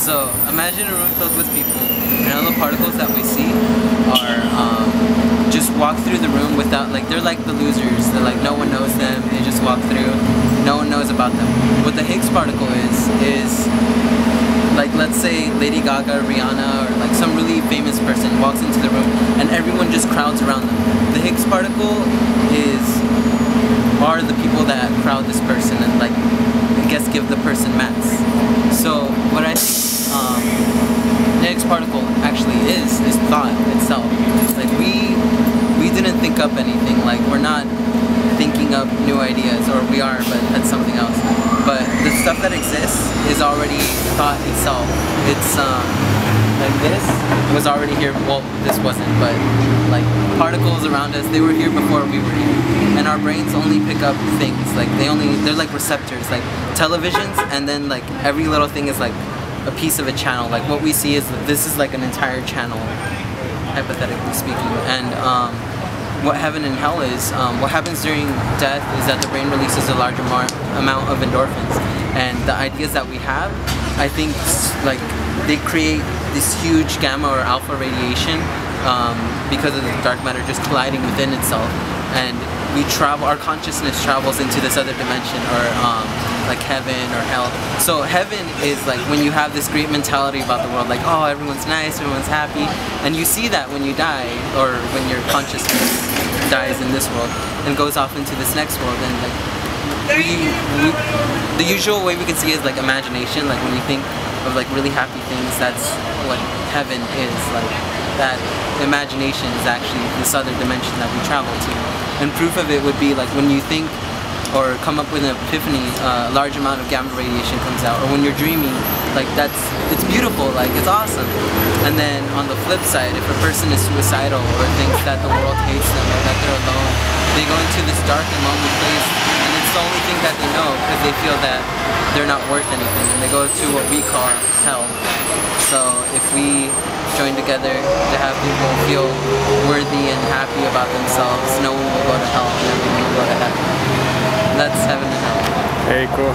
So imagine a room filled with people, and all the particles that we see are just walk through the room without, like, they're like the losers. They're like, no one knows them. They just walk through. No one knows about them. What the Higgs particle is like, let's say Lady Gaga, Rihanna, or like some really famous person walks into the room and everyone just crowds around them. The Higgs particle are the people that crowd this person and, like, I guess give the person mass. So what I think the Higgs particle actually is thought itself. Like, we didn't think up anything. Like, we're not thinking up new ideas, or we are, but that's something else. But the stuff that exists is already thought itself. It's like this was already here. Well, this wasn't, but like particles around us, they were here before we were here. And our brains only pick up things. Like they're like receptors, like televisions, and then like every little thing is like a piece of a channel. Like what we see is this is like an entire channel, hypothetically speaking. And what heaven and hell is, what happens during death is that the brain releases a large amount of endorphins, and the ideas that we have, I think, like, they create this huge gamma or alpha radiation because of the dark matter just colliding within itself, and our consciousness travels into this other dimension, or like heaven or hell. So heaven is like when you have this great mentality about the world, like, oh, everyone's nice, everyone's happy, and you see that when you die, or when your consciousness dies in this world and goes off into this next world. And like the usual way we can see it is like imagination. Like when you think of like really happy things, that's what heaven is. Like that imagination is actually this other dimension that we travel to. And proof of it would be like when you think or come up with an epiphany, a large amount of gamma radiation comes out. Or when you're dreaming, like it's beautiful, like it's awesome. And then on the flip side, if a person is suicidal or thinks that the world hates them or that they're alone, they go into this dark and lonely place, and it's the only thing that they know because they feel that they're not worth anything, and they go to what we call hell. So if we join together to have people feel worthy and happy about themselves, no one will go to hell and everyone will go to heaven. That's heaven and hell. Very cool.